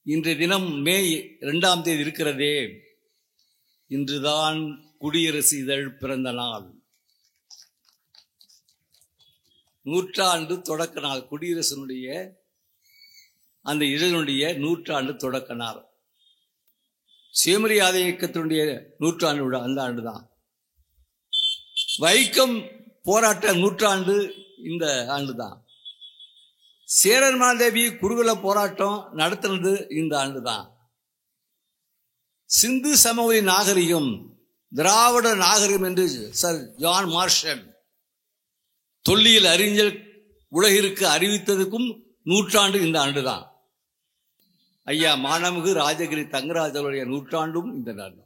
இன்றைய தினம் மே 2ஆம் தேதி இருக்கிறதே, இன்றுதான் குடியரசு இதழ் பிறந்த நாள். நூற்றாண்டு தொடக்க நாள். குடியரசனுடைய அந்த இதழுடைய நூற்றாண்டு தொடக்க நாள். சுயமரியாதை இயக்கத்தினுடைய நூற்றாண்டு விழா அந்த ஆண்டு தான். வைக்கம் போராட்ட நூற்றாண்டு இந்த ஆண்டு தான். சேரர் மாதேவி குருகுல போராட்டம் நடத்தினது இந்த ஆண்டு தான். சிந்து சமவெளி நாகரிகம் திராவிட நாகரிகம் என்று சர் ஜான் மார்ஷல் தொல்லியல் அறிஞர் உலகிற்கு அறிவித்ததுக்கும் நூற்றாண்டு இந்த ஆண்டு தான். ஐயா மானமிகு ராஜகிரி தங்கராஜ் அவருடைய நூற்றாண்டும் இந்த நாள்.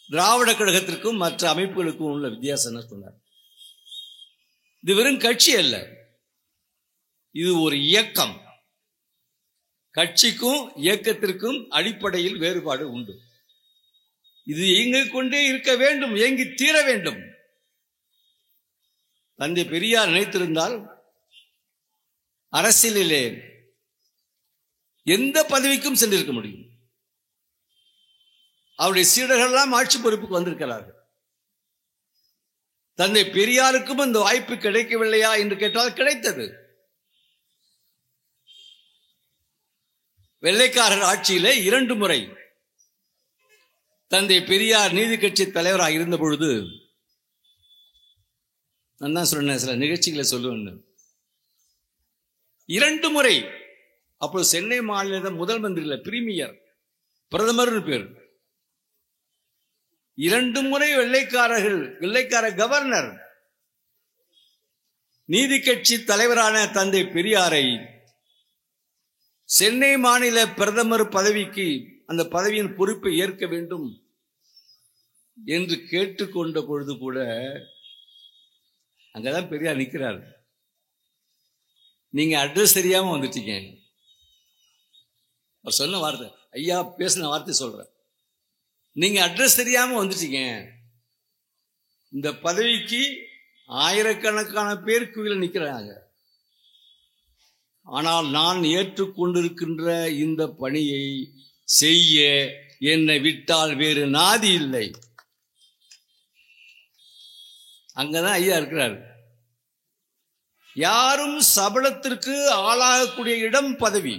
திராவிட கழகத்திற்கும் மற்ற அமைப்புகளுக்கும் உள்ள வித்தியாசம் சொன்னார். இது வெறும் கட்சி அல்ல, இது ஒரு இயக்கம். கட்சிக்கும் இயக்கத்திற்கும் அடிப்படையில் வேறுபாடு உண்டு. இது இயங்கிக் கொண்டே இருக்க வேண்டும், இயங்கி தீர வேண்டும். தந்தை பெரியார் நினைத்திருந்தால் அரசியலிலே எந்த பதவிக்கும் சென்றிருக்க முடியும். அவருடைய சீடர்கள் எல்லாம் ஆட்சி பொறுப்புக்கு வந்திருக்கிறார்கள். தந்தை பெரியாருக்கும் அந்த வாய்ப்பு கிடைக்கவில்லையா என்று கேட்டால் கிடைத்தது. வெள்ளைக்காரர் ஆட்சியிலே 2 முறை தந்தை பெரியார் நீதி கட்சி தலைவராக இருந்த பொழுது, நான் தான் சொன்னேன் சில நிகழ்ச்சிகளை சொல்லுவேன், 2 முறை அப்போது சென்னை மாநில முதல் மந்திரியில் பிரீமியர் பிரதமர் பேர், 2 முறை வெள்ளைக்கார கவர்னர் நீதி கட்சி தலைவரான தந்தை பெரியாரை சென்னை மாநில பிரதமர் பதவிக்கு அந்த பதவியின் பொறுப்பை ஏற்க வேண்டும் என்று கேட்டுக்கொண்ட பொழுது கூட அங்கதான் பெரியார் நிற்கிறார். நீங்க அட்ரஸ் தெரியாம வந்துட்டீங்க. அவர் சொன்ன வார்த்தை, ஐயா பேசின வார்த்தை சொல்றேன், நீங்க அட்ரஸ் தெரியாம வந்துட்டீங்க. இந்த பதவிக்கு ஆயிரக்கணக்கான பேர் குவில நிற்கிறாங்க. ஆனால் நான் ஏற்றுக்கொண்டிருக்கின்ற இந்த பணியை செய்ய என்னை விட்டால் வேறு நாதி இல்லை. அங்கதான் ஐயா இருக்கிறார். யாரும் சபலத்திற்கு ஆளாகக்கூடிய இடம் பதவி,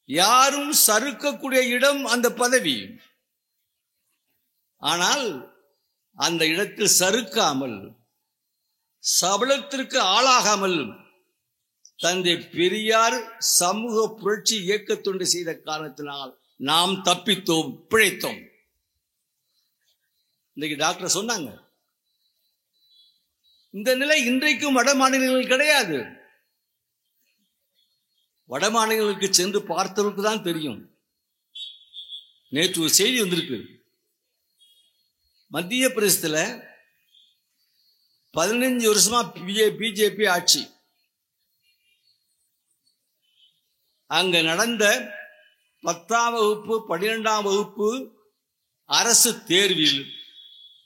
யாரும் சறுக்கக்கூடிய இடம் அந்த பதவி. ஆனால் அந்த இடத்தில் சறுக்காமல் சபலத்திற்கு ஆளாகாமல் தந்தை பெரியார் சமூக புரட்சி இயக்கத்தொண்டு செய்த காரணத்தினால் நாம் தப்பித்தோம், பிழைத்தோம். இன்னைக்கு டாக்டர் சொன்னாங்க, இந்த நிலை இன்றைக்கும் வட மாநிலங்கள் கிடையாது. வட மாநிலங்களுக்கு சென்று பார்த்தவர்களுக்கு தான் தெரியும். நேற்று ஒரு செய்தி வந்திருக்கு, மத்திய பிரதேசத்தில் 15 வருஷமா பிஜேபி ஆட்சி. அங்க நடந்த 10ஆம் வகுப்பு 12ஆம் வகுப்பு அரசு தேர்வில்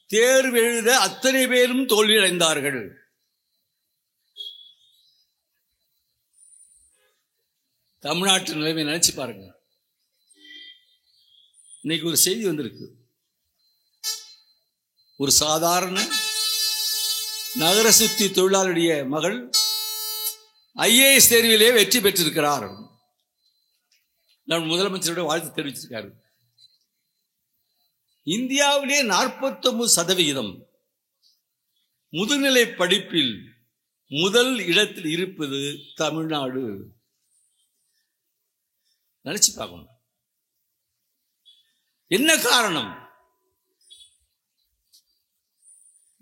தேர்வு எழுத அத்தனை பேரும் தோல்வியடைந்தார்கள். தமிழ்நாட்டு நிலைமை நினைச்சு பாருங்க. இன்னைக்கு ஒரு செய்தி வந்திருக்கு, ஒரு சாதாரண நகர சுத்தி தொழிலாளருடைய மகள் IAS தேர்விலே வெற்றி பெற்றிருக்கிறார். நான் முதலமைச்சருடைய வாழ்த்து தெரிவிச்சிருக்காரு. இந்தியாவிலே 49% முதுநிலை படிப்பில் முதல் இடத்தில் இருப்பது தமிழ்நாடு. நினைச்சு பார்க்கணும். என்ன காரணம்?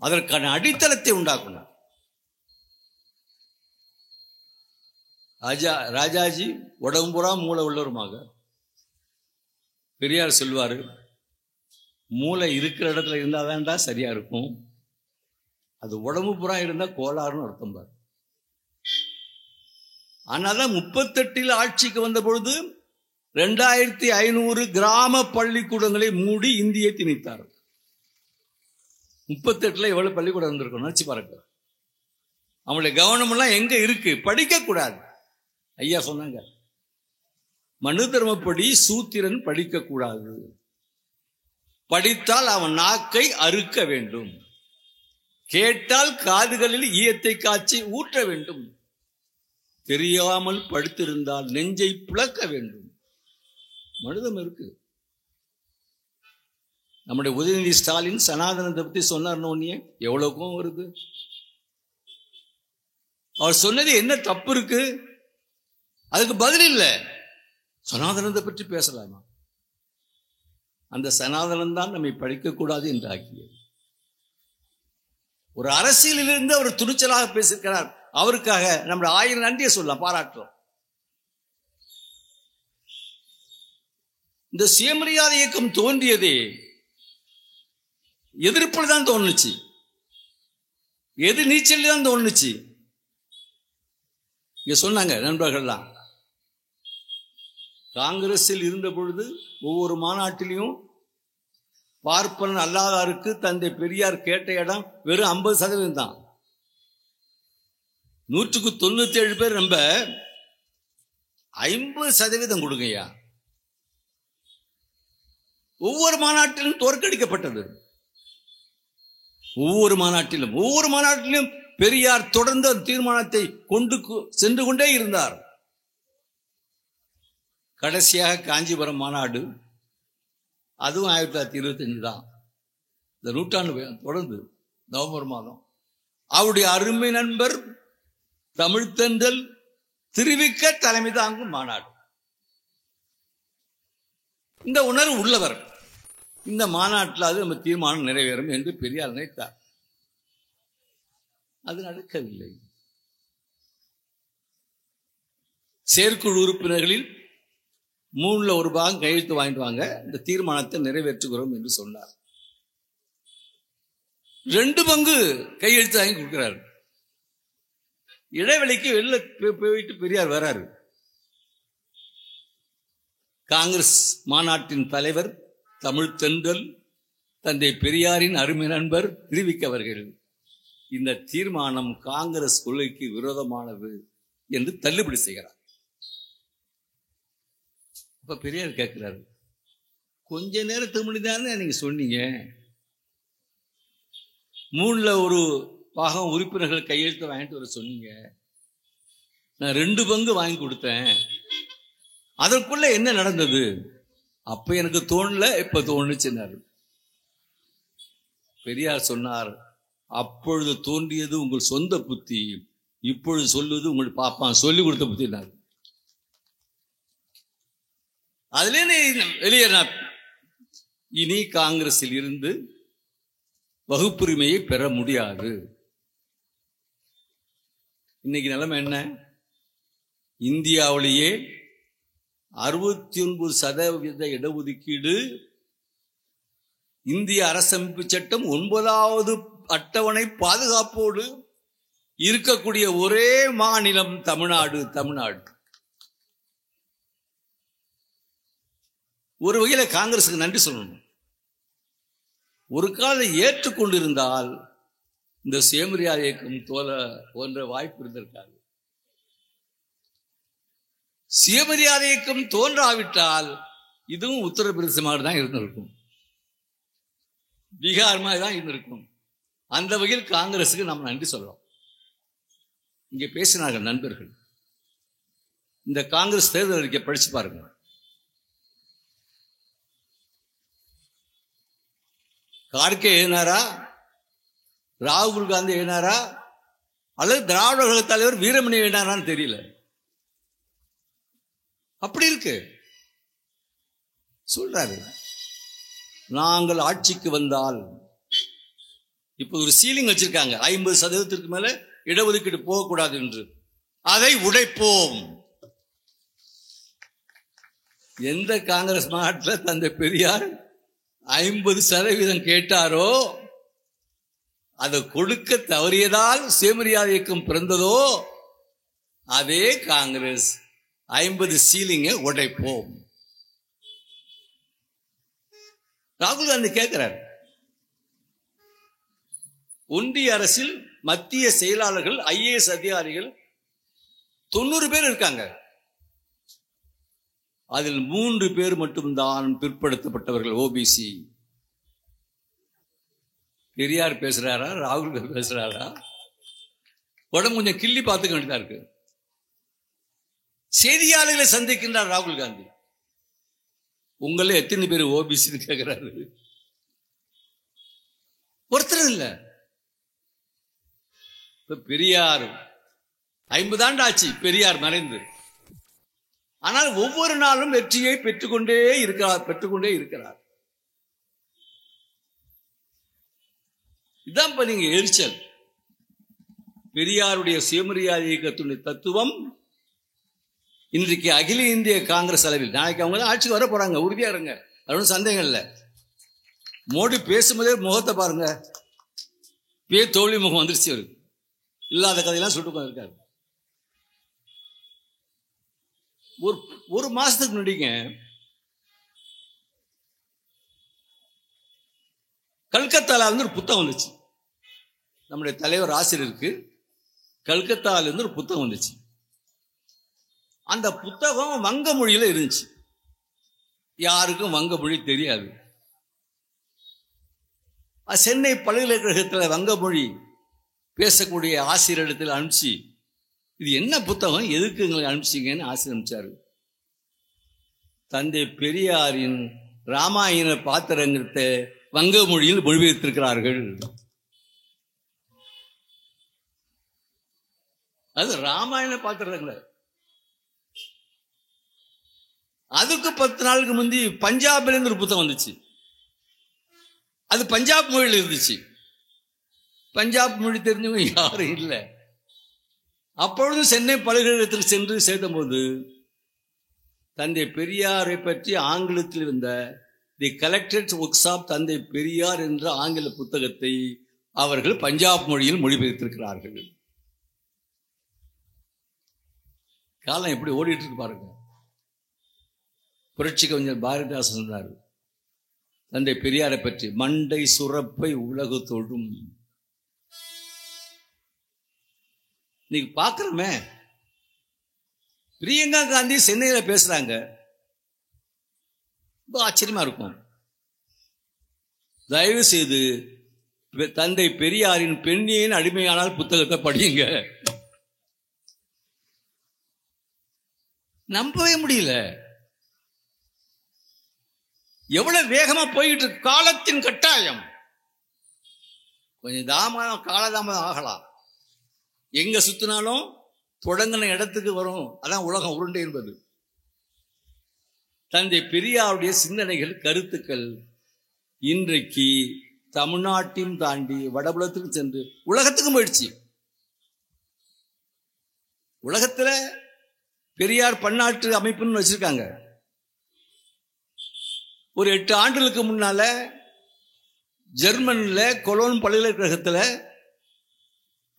அதற்கான அடித்தளத்தை உண்டாக்கணும். ராஜாஜி உடம்புறா மூளை உள்ளவருமாக. பெரியார் சொல்வாரு, மூளை இருக்கிற இடத்துல இருந்தாதான்டா சரியா இருக்கும், அது உடம்பு புறா இருந்தா கோளாறுன்னு அர்த்தம் பாரு. ஆனாதான் 38 ஆட்சிக்கு வந்த பொழுது 2500 கிராம பள்ளிக்கூடங்களை மூடி இந்தியை திணித்தார். 38 எவ்வளவு பள்ளிக்கூடம் இருந்திருக்கும் நினைச்சு பாருங்க. அவங்களுடைய கவனம் எல்லாம் எங்க இருக்கு? படிக்க கூடாது. ஐயா சொன்னாங்க, மனு தர்மப்படி சூத்திரன் படிக்க கூடாது, படித்தால் அவன் நாக்கை அறுக்க வேண்டும், கேட்டால் காதுகளில் ஈயத்தை காய்ச்சி ஊற்ற வேண்டும், தெரியாமல் படுத்திருந்தால் நெஞ்சை பிளக்க வேண்டும். மனிதம் இருக்கு. நம்முடைய உதயநிதி ஸ்டாலின் சனாதனத்தை பத்தி சொன்னார்னு எவ்வளவுக்கும் வருது. அவர் சொன்னது என்ன தப்பு இருக்கு? அதுக்கு பதில் இல்லை. சனாதனத்தை பற்றி பேசலாமா? அந்த சனாதனம் தான் நம்மை படிக்கக்கூடாது என்று ஆக்கியது. ஒரு அரசியலிலிருந்து அவர் துணிச்சலாக பேசியிருக்கிறார். அவருக்காக நம்முடைய 1000 நன்றியை சொல்லலாம், பாராட்டுறோம். இந்த சுயமரியாதை இயக்கம் தோன்றியதே எதிர்ப்பில் தான் தோணுச்சு, எதிர் நீச்சல் தான் தோணுச்சு. இங்க சொன்னாங்க நண்பர்கள்லாம், காங்கிரஸில் இருந்த பொழுது ஒவ்வொரு மாநாட்டிலையும் பார்ப்பனன் அல்லாதாருக்கு தந்தை பெரியார் கேட்ட இடம் வெறும் 50% தான். 197 பேர் நம்ம 50% கொடுங்கய்யா. ஒவ்வொரு மாநாட்டிலும் தோற்கடிக்கப்பட்டது. ஒவ்வொரு மாநாட்டிலும் பெரியார் தொடர்ந்து தீர்மானத்தை கொண்டு சென்று கொண்டே இருந்தார். கடைசியாக காஞ்சிபுரம் மாநாடு, அதுவும் 1925 தான். இந்த நூற்றாண்டு தொடர்ந்து நவம்பர் மாதம் அவருடைய அருமை நண்பர் தமிழ்த்தென்றல் திருவிக்க தலைமை தாங்கும் மாநாடு. இந்த உணர்வு உள்ளவர் இந்த மாநாட்டில் அது நம்ம தீர்மானம் நிறைவேறும் என்று பெரியார் நினைத்தார். அது நடக்கவில்லை. செயற்குழு உறுப்பினர்களில் 1/3 பாகம் கையெழுத்து வாங்கிட்டு வாங்க, இந்த தீர்மானத்தை நிறைவேற்றுகிறோம் என்று சொன்னார். 2 பங்கு கையெழுத்து வாங்கி கொடுக்கிறார். இடைவெளிக்கு வெளில போயிட்டு பெரியார் வராரு. காங்கிரஸ் மாநாட்டின் தலைவர் தமிழ்த்தென்றல் தந்தை பெரியாரின் அருமை நண்பர் திருவிக்க அவர்கள் இந்த தீர்மானம் காங்கிரஸ் கொள்கைக்கு விரோதமானது என்று தள்ளுபடி செய்கிறார். இப்ப பெரியார் கேட்கிறாரு, கொஞ்ச நேரத்துக்கு முன்னாடி நீங்க சொன்னீங்க 1/3 பாகம் உறுப்பினர்கள் கையெழுத்து வாங்கிட்டு வர சொன்னீங்க, நான் 2 பங்கு வாங்கி கொடுத்தேன், அதற்குள்ள என்ன நடந்தது? அப்ப எனக்கு தோணல, இப்ப தோணுச்சுன்னாரு. பெரியார் சொன்னார், அப்பொழுது தோன்றியது உங்கள் சொந்த புத்தி, இப்பொழுது சொல்வது உங்கள் பாப்பான் சொல்லி கொடுத்த புத்தினார். அதுல வெளியேறினார். இனி காங்கிரஸில் இருந்து வகுப்புரிமையை பெற முடியாது. இன்னைக்கு நிலைமை என்ன? இந்தியாவிலேயே 69% இடஒதுக்கீடு, இந்திய அரசமைப்பு சட்டம் 9வது அட்டவணை பாதுகாப்போடு இருக்கக்கூடிய ஒரே மாநிலம் தமிழ்நாடு. ஒரு வகையில காங்கிரசுக்கு நன்றி சொல்லணும். ஒரு காலம் ஏற்றுக்கொண்டிருந்தால் இந்த சுயமரியாதை இயக்கம் போன்ற வாய்ப்பு இருந்திருக்காது. சுயமரியாதை இயக்கம் தோன்றாவிட்டால் இதுவும் உத்தரப்பிரதேசமாக தான் இருந்திருக்கும், பீகார் மாதிரி தான் இருந்திருக்கும். அந்த வகையில் காங்கிரசுக்கு நாம் நன்றி சொல்லலாம். இங்கே பேசினார்கள் நண்பர்கள், இந்த காங்கிரஸ் தேர்தல் அறிக்கை படிச்சு பாருங்க. கார்கே எழுதினாரா, ராகுல் காந்தி எழுதினாரா, அல்லது திராவிட கழக தலைவர் வீரமணி எழுதினாரான்னு தெரியல. அப்படி இருக்கு. சொல்றாரு, நாங்கள் ஆட்சிக்கு வந்தால், இப்ப ஒரு சீலிங் வச்சிருக்காங்க, 50% மேல இடஒதுக்கீடு போகக்கூடாது என்று, அதை உடைப்போம். எந்த காங்கிரஸ் மாநாட்டில் தந்தை பெரியார் 50% கேட்டாரோ, அதை கொடுக்க தவறியதால் சுயமரியாதை இயக்கம் பிறந்ததோ, அதே காங்கிரஸ் 50 சீலிங்கை உடைப்போம். ராகுல் காந்தி கேட்கிறார், ஒன்றிய அரசில் மத்திய செயலாளர்கள் IAS அதிகாரிகள் 90 பேர் இருக்காங்க, அதில் 3 பேர் மட்டும்தான் பிற்படுத்தப்பட்டவர்கள், ஓபிசி. பெரியார் பேசுறாரா, ராகுல் பேசுறாரா? உடம்பு கொஞ்சம் கிள்ளி பார்த்துக்க வேண்டியதா இருக்கு. செய்தியாளர்களை சந்திக்கின்றார் ராகுல் காந்தி. உங்கள எத்தனை பேர் ஓபிசி கேட்கிறாரு? ஒருத்தர் இல்ல. பெரியார் 50 ஆண்டு ஆச்சு பெரியார் மறைந்து. ஆனால் ஒவ்வொரு நாளும் வெற்றியை பெற்றுக்கொண்டே இருக்கிறார். இதான் இப்ப நீங்க எரிச்சல். பெரியாருடைய சுயமரியாதை இயக்கத்துடைய தத்துவம் இன்றைக்கு அகில இந்திய காங்கிரஸ் அளவில், நாளைக்கு அவங்க தான் ஆட்சிக்கு வர போறாங்க, உறுதியா இருங்க, அது ஒன்றும் சந்தேகம் இல்லை. மோடி பேசும்போதே முகத்தை பாருங்க, தோல்வி முகம் வந்துருச்சு. அவருக்கு இல்லாத கதையெல்லாம் சுட்டு இருக்காரு. ஒரு மாசத்துக்கு முன்னாடிங்க கல்கத்தால இருந்து ஒரு புத்தகம் வந்துச்சு. நம்முடைய தலைவர் ஆசிரியருக்கு கல்கத்தால இருந்து ஒரு புத்தகம் வந்துச்சு. அந்த புத்தகம் வங்க மொழியில இருந்துச்சு. யாருக்கும் வங்க மொழி தெரியாது. சென்னை பல்கலைக்கழகத்தில் வங்க மொழி பேசக்கூடிய ஆசிரியரிடத்தில் அனுப்பிச்சு, இது என்ன புத்தகம், எதுக்கு எங்களுக்கு அனுப்பிச்சிங்கன்னு ஆசிரியர் அனுப்பிச்சாரு. தந்தை பெரியாரின் ராமாயண பாத்திரத்தை வங்க மொழியில் மொழிபெயர்த்திருக்கிறார்கள். அது ராமாயண பாத்திரங்கள. அதுக்கு 10 நாளுக்கு முந்தி பஞ்சாபில் இருந்து ஒரு புத்தகம் வந்துச்சு. அது பஞ்சாப் மொழியில் இருந்துச்சு. பஞ்சாப் மொழி தெரிஞ்சவங்க யாரும் இல்லை. அப்பொழுது சென்னை பல்கலைக்கழகத்தில் சென்று சேர்த்தபோது தந்தை பெரியாரை பற்றி ஆங்கிலத்தில் இருந்த தி கலெக்டட் ஒர்க்ஸ் ஆஃப் தந்தை பெரியார் என்ற ஆங்கில புத்தகத்தை அவர்கள் பஞ்சாப் மொழியில் மொழிபெயர்த்திருக்கிறார்கள். காலம் எப்படி ஓடிட்டு இருக்கு பாருங்க. புரட்சி கவிஞர் பாரதிதாசன் சொன்னார் தந்தை பெரியாரை பற்றி, மண்டை சுரப்பை உலகு தொடும். நீங்க பாக்குறமே, பிரியங்கா காந்தி சென்னையில பேசுறாங்க, ஆச்சரியமா இருக்கும். தயவு செய்து தந்தை பெரியாரின் பெண்ணியின் அடிமையானால் புத்தகத்தை படியுங்க. நம்பவே முடியல. எவ்வளவு வேகமா போயிட்டு இருக்கு. காலத்தின் கட்டாயம். கொஞ்சம் காலதாமதம் ஆகலாம். எங்க சுத்தினாலும் தொடங்கின இடத்துக்கு வரும். அதான் உலகம் உருண்டை என்பது. தந்தை பெரியாருடைய சிந்தனைகள், கருத்துக்கள் இன்றைக்கு தமிழ்நாட்டையும் தாண்டி வடபுலத்துக்கு சென்று உலகத்துக்கும் போயிடுச்சு. உலகத்துல பெரியார் பன்னாட்டு அமைப்புன்னு வச்சிருக்காங்க. ஒரு 8 ஆண்டுகளுக்கு முன்னால ஜெர்மன்ல கொலோன் பல்கலைக்கழகத்தில்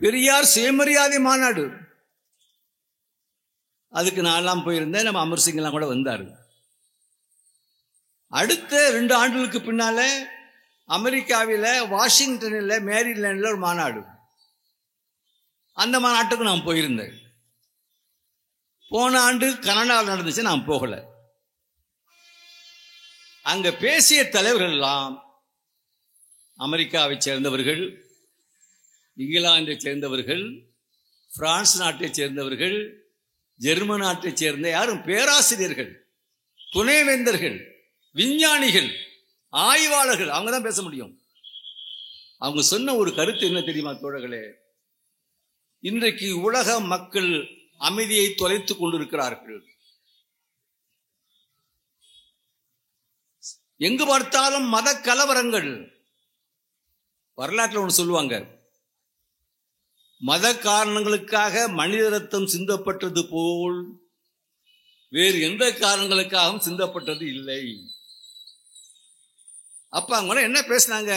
பெரியார் சுயமரியாதை மாநாடு, அதுக்கு நான்லாம் போயிருந்தேன். நம்ம அமர் சிங் எல்லாம் கூட வந்தாரு. அடுத்த 2 ஆண்டுகளுக்கு பின்னால அமெரிக்காவில் வாஷிங்டனில் மேரிலேண்டில் ஒரு மாநாடு, அந்த மாநாட்டுக்கு நான் போயிருந்தேன். போன ஆண்டு கனடாவில் நடந்துச்சு, நான் போகல. அங்க பேசிய தலைவர்கள் எல்லாம் அமெரிக்காவை சேர்ந்தவர்கள், இங்கிலாந்தை சேர்ந்தவர்கள், பிரான்ஸ் நாட்டை சேர்ந்தவர்கள், ஜெர்மன் நாட்டை சேர்ந்த யாரும் பேராசிரியர்கள், துணைவேந்தர்கள், விஞ்ஞானிகள், ஆய்வாளர்கள், அவங்க தான் பேச முடியும். அவங்க சொன்ன ஒரு கருத்து என்ன தெரியுமா தோழர்களே? இன்றைக்கு உலக மக்கள் அமைதியை தொலைத்துக் கொண்டிருக்கிறார்கள். எங்கு பார்த்தாலும் மத கலவரங்கள். வரலாற்றில் ஒன்று சொல்லுவாங்க, மத காரணங்களுக்காக மனித ரத்தம் சிந்தப்பட்டது போல் வேறு எந்த காரணங்களுக்காகவும் சிந்தப்பட்டது இல்லை. அப்ப அவங்க என்ன பேசினாங்க?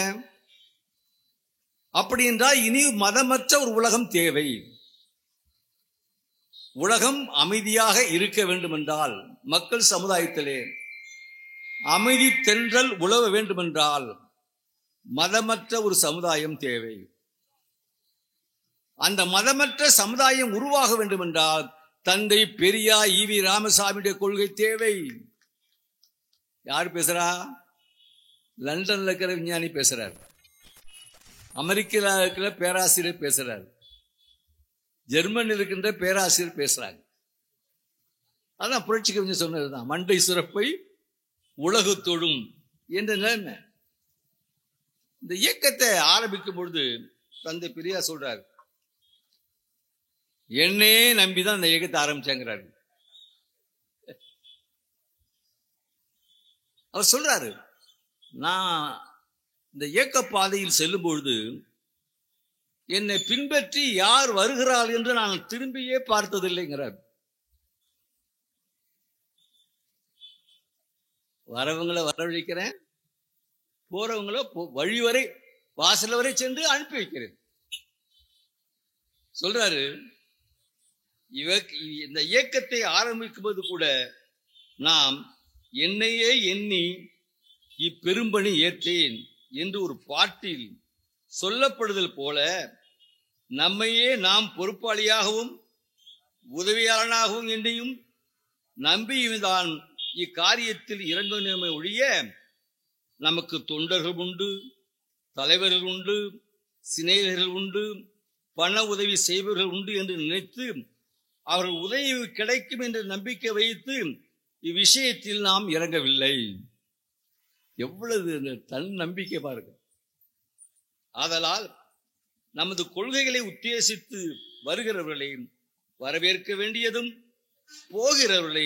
அப்படி என்றால் இனி மதமற்ற ஒரு உலகம் தேவை. உலகம் அமைதியாக இருக்க வேண்டும் என்றால், மக்கள் சமுதாயத்திலே அமைதி தென்றல் உலவ வேண்டுமென்றால் மதமற்ற ஒரு சமுதாயம் தேவை. அந்த மதமற்ற சமுதாயம் உருவாக வேண்டுமென்றால் தந்தை பெரியார் ஈவி ராமசாமியுடைய கொள்கை தேவை. யார் பேசுறா? லண்டன்ல இருக்கிற விஞ்ஞானி பேசுறார், அமெரிக்காவில் இருக்கிற பேராசிரியர் பேசுறார், ஜெர்மனியில் இருக்கின்ற பேராசிரியர் பேசுறாங்க. அதான் புரட்சி கவிஞர் சொன்னதுதான், மண்டை சுரப்பை உலகு தொழும் என்ற நிலைமை. இந்த இயக்கத்தை ஆரம்பிக்கும் பொழுது தந்தை பெரியார் சொல்றாரு, என்னே நம்பிதான் இந்த இயக்கத்தை ஆரம்பிச்சாங்கிறாரு. அவர் சொல்றாரு, நான் இந்த இயக்க பாதையில் செல்லும் பொழுது என்னை பின்பற்றி யார் வருகிறார் என்று நான் திரும்பியே பார்த்ததில்லைங்கிறார். வரவங்களை வரவழைக்கிறேன், போறவங்கள வழி வரை வாசல் வரை சென்று அனுப்பி வைக்கிறேன் சொல்றாரு. இந்த இயக்கத்தை ஆரம்பிக்கும் போது கூட நாம் என்னையே எண்ணி இப்பெரும்பணி ஏற்றேன் என்று ஒரு பாட்டில் சொல்லப்படுதல் போல நம்மையே நாம் பொறுப்பாளியாகவும் உதவியாளனாகவும் என்னையும் நம்பியும்தான் இக்காரியத்தில் இறங்குமே ஒழிய நமக்கு தொண்டர்கள் உண்டு, தலைவர்கள் உண்டு, சிநேகிதர்கள் உண்டு, பண உதவி செய்பவர்கள் உண்டு என்று நினைத்து அவர்கள் உதவி கிடைக்கும் என்ற நம்பிக்கை வைத்து இவ்விஷயத்தில் நாம் இறங்கவில்லை. எவ்வளவு தன் நம்பிக்கை பாருங்க. ஆதலால் நமது கொள்கைகளை உத்தேசித்து வருகிறவர்களை வரவேற்க வேண்டியதும், போகிறவர்களை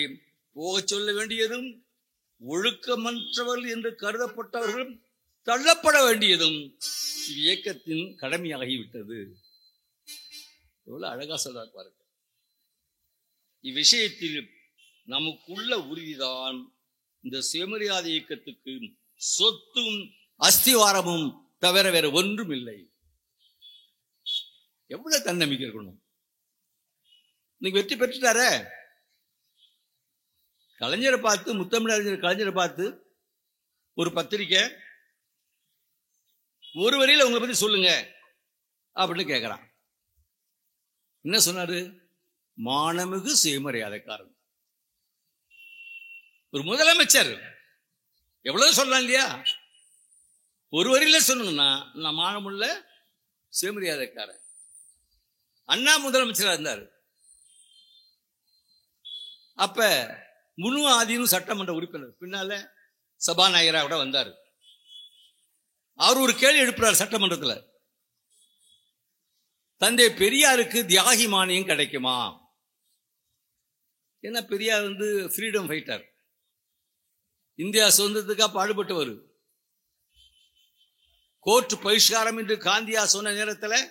போகச் சொல்ல வேண்டியதும், ஒழுக்கமற்றவர்கள் என்று கருதப்பட்டவர்களும் தள்ளப்பட வேண்டியதும் இயக்கத்தின் கடமையாகிவிட்டது. எவ்வளவு அழகா சொல்றார் பாருங்க. இவ்விஷயத்தில் நமக்குள்ள உறுதிதான் இந்த சுயமரியாதை இயக்கத்துக்கு சொத்தும் அஸ்திவாரமும் தவிர வேற ஒன்றும் இல்லை. எவ்வளவு தன்னம்பிக்கை இருக்கணும். இன்னைக்கு வெற்றி பெற்றுட்டார கலைஞரை பார்த்து, முத்தமிழறிஞர் கலைஞரை பார்த்து ஒரு பத்திரிக்கை ஒரு வரியில உங்களை பத்தி சொல்லுங்க அப்படின்னு கேட்கிறான். என்ன சொன்னாரு? மானமிகு சுயமரியாதைக்காரன். ஒரு முதலமைச்சர் எவ்வளவு சொல்லலாம் இல்லையா? ஒரு வரியில சொல்லணும்னா நான் மானமுள்ள சுயமரியாதைக்காரன். அண்ணா முதலமைச்சராக இருந்தார். அப்ப முழு ஆதீனும் சட்டமன்ற உறுப்பினர், பின்னால சபாநாயகராக கூட வந்தார். அவர் ஒரு கேள்வி எழுப்புறார் சட்டமன்றத்தில், தந்தை பெரியாருக்கு தியாகி மானியம் கிடைக்குமா? ஏன்னா பெரியார் ஃப்ரீடம் ஃபைட்டர், இந்தியா சுதந்திரத்துக்காக பாடுபட்டவர். கோர்ட் பகிஷ்காரம் என்று காந்தியா சொன்ன நேரத்தில்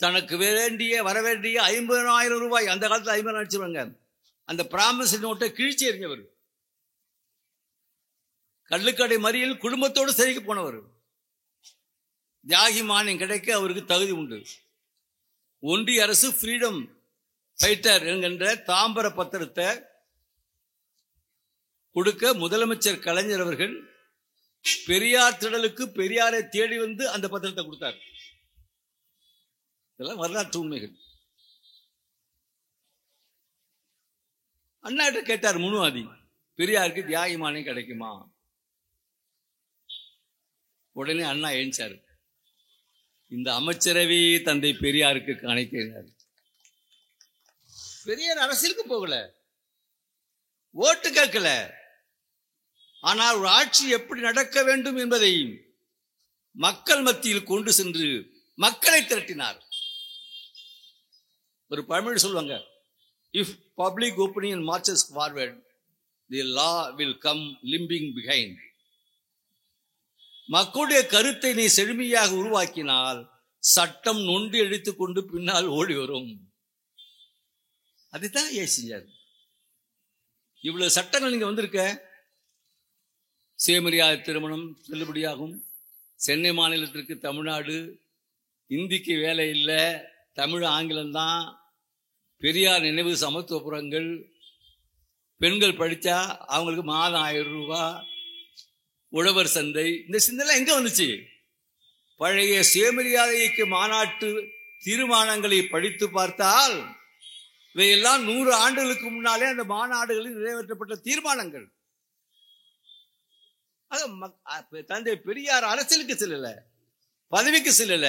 தனக்கு வரவேண்டிய 50,000 ரூபாய், அந்த காலத்தில் 50,000 அடிச்சிருவாங்க, அந்த பிராமிஸ் நோட்டை கிழிச்சி எறிஞ்சவர். கள்ளுக்கடை மறியல் குடும்பத்தோடு சிறைக்கு போனவர். தியாகி மானியம் கிடைக்க அவருக்கு தகுதி உண்டு. ஒன்றிய அரசு ஃப்ரீடம் ஃபைட்டர் என்கின்ற தாம்பர பத்திரத்தை கொடுக்க முதலமைச்சர் கலைஞர் அவர்கள் பெரியார் திடலுக்கு பெரியாரை தேடி வந்து அந்த பத்திரத்தை கொடுத்தார். இதெல்லாம் வரலாற்று உண்மைகள். அண்ணாட்ட கேட்டார் முனுவாதி, பெரியாருக்கு தியாகி மானியம் கிடைக்குமா? உடனே அண்ணா எழுந்தார், இந்த அமைச்சரவை தந்தை பெரியாருக்கு காணிக்கிறார். பெரியார் அரசியலுக்கு போகல, ஓட்டு கேட்கல, ஆனால் ஒரு ஆட்சி எப்படி நடக்க வேண்டும் என்பதை மக்கள் மத்தியில் கொண்டு சென்று மக்களை திரட்டினார். ஒரு பழமொழி சொல்லுவாங்க, if public opinion marches forward, the law will come limping behind. மக்களுடைய கருத்தை நீ செழுமையாக உருவாக்கினால் சட்டம் நொண்டி எடுத்துக் கொண்டு பின்னால் ஓடி வரும். அதுதான் ஏன் செஞ்சார். இவ்வளவு சட்டங்கள் நீங்க வந்திருக்க, சுயமரியாதை திருமணம் செல்லுபடியாகும், சென்னை மாநிலத்திற்கு தமிழ்நாடு, இந்திக்கு வேலை இல்லை, தமிழ் ஆங்கிலம்தான், பெரியார் நினைவு சமத்துவபுரங்கள், பெண்கள் படித்தா அவங்களுக்கு மாதம் 1000 ரூபாய், உழவர் சந்தை. இந்த சிந்தனை எங்க வந்துச்சு? பழைய சுயமரியாதைக்கு மாநாட்டு தீர்மானங்களை படித்து பார்த்தால் இவையெல்லாம் 100 ஆண்டுகளுக்கு முன்னாலே அந்த மாநாடுகளில் நிறைவேற்றப்பட்ட தீர்மானங்கள். தந்தை பெரியார் அரசியலுக்கு செல்லல, பதவிக்கு செல்லல.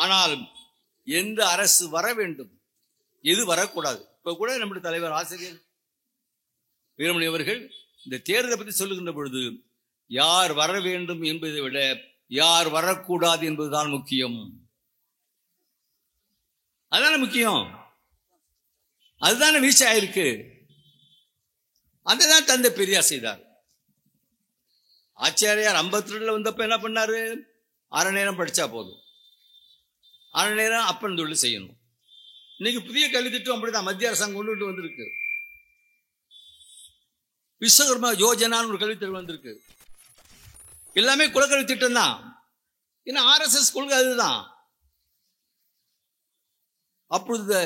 ஆனால் எந்த அரசு வர வேண்டும், எது வரக்கூடாது. இப்ப கூட நம்முடைய தலைவர் ஆசிரியர் வீரமணி அவர்கள் இந்த தேர்தலை பற்றி சொல்லுகின்ற பொழுது யார் வர வேண்டும் என்பதை விட யார் வரக்கூடாது என்பதுதான் முக்கியம். அதுதானே முக்கியம், அதுதானே வீழ்ச்சி ஆயிருக்கு. அதுதான் தந்தை பெரியார் செய்தார். ஆச்சாரியார் 52 வந்தப்ப என்ன பண்ணாரு? அரை நேரம் படிச்சா போதும், அரை நேரம் அப்பன் தொழில் செய்யணும். இன்னைக்கு புதிய கல்வி திட்டம் அப்படிதான் மத்திய அரசாங்கம் கொண்டு வந்திருக்கு. விஸ்வகர்மா யோஜனான்னு ஒரு கல்வி திட்டம் வந்திருக்கு. எல்லாமே குலக்கல்வி திட்டம் தான். ஏன்னா RSS கொள்கை அதுதான். அப்பொழுது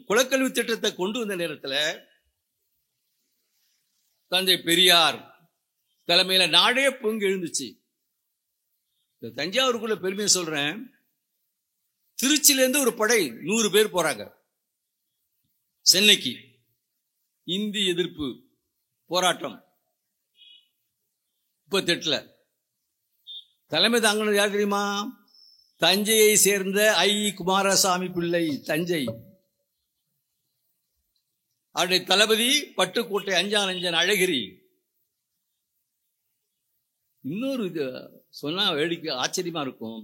குலக்கல்வி திட்டத்தை கொண்டு வந்த நேரத்தில் தந்தை பெரியார் தலைமையில நாடே பொங்கி எழுந்துச்சு. தஞ்சாவூருக்குள்ள பெருமையை சொல்றேன். திருச்சியிலேருந்து ஒரு படை 100 பேர் போறாங்க சென்னைக்கு. இந்தி எதிர்ப்பு போராட்டம் 38. தலைமை தாங்கினது யார் தெரியுமா? தஞ்சையை சேர்ந்த குமாரசாமி பிள்ளை. தஞ்சை அவருடைய தளபதி பட்டுக்கோட்டை அஞ்சான் அழகிரி. இன்னொரு இது சொன்னா வேடிக்கை ஆச்சரியமா இருக்கும்.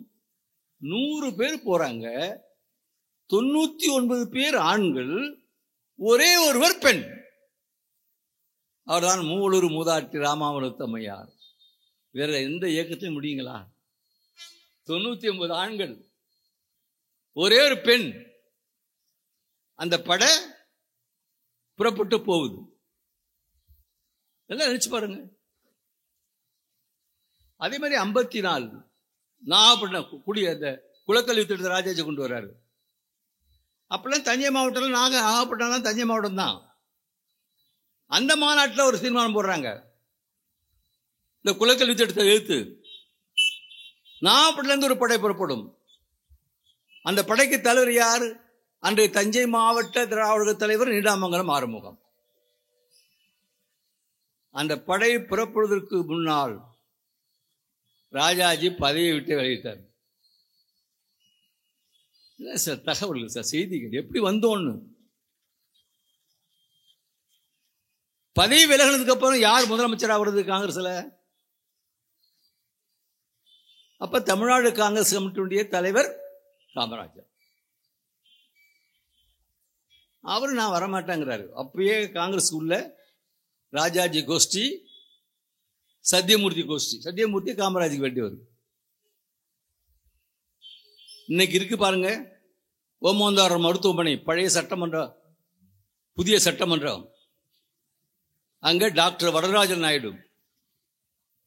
100 பேர் போறாங்க, 99 பேர் ஆண்கள், ஒரே ஒருவர் பெண். அவர்தான் மூவலூர் மூதாட்டி ராமாவரத்து அம்மையார். வேற எந்த இயக்கத்தையும் முடியுங்களா? 99 ஆண்கள், ஒரே ஒரு பெண். அந்த படை புறப்பட்டு போகுது. எல்லாம் நினைச்சு பாருங்க. அதே மாதிரி 54 நாகப்பட்டினம் அந்த குலக்கல்வி திட்டத்தை ராஜாஜி கொண்டு வர்றாரு. அப்பெல்லாம் தஞ்சை மாவட்டத்தில் நாகப்பட்டினம் தஞ்சை மாவட்டம் தான். அந்த மாநாட்டில் ஒரு தீர்மானம் போடுறாங்க, இந்த குலக்கல்வி திட்டத்தை எதிர்த்து. நாகப்பட்டினத்திலிருந்து ஒரு படை புறப்படும். அந்த படைக்கு தலைவர் யார்? அன்றைய தஞ்சை மாவட்ட திராவிட தலைவர் நீடாமங்கலம் ஆறுமுகம். அந்த படை புறப்படுவதற்கு முன்னால் ராஜாஜி பதவியை விட்டு வெளியிட்டார். சார் தகவல் சார், செய்திகள் எப்படி வந்தோன்னு. பதவி விலகினதுக்கு அப்புறம் யார் முதலமைச்சர் ஆகிறது காங்கிரஸ்ல? அப்ப தமிழ்நாடு காங்கிரஸ் கமிட்டியுடைய தலைவர் காமராஜர். அவரு நான் வரமாட்டேங்கிறாரு. அப்பயே காங்கிரஸ் உள்ள ராஜாஜி கோஷ்டி, சத்தியமூர்த்தி கோஷ்டி. சத்தியமூர்த்தி காமராஜுக்கு வேண்டியவர். இன்னைக்கு இருக்கு பாருங்க, ஓமந்தாரம் மருத்துவமனை, பழைய சட்டமன்றம், புதிய சட்டமன்றம். அங்க டாக்டர் வரதராஜன் நாயுடு.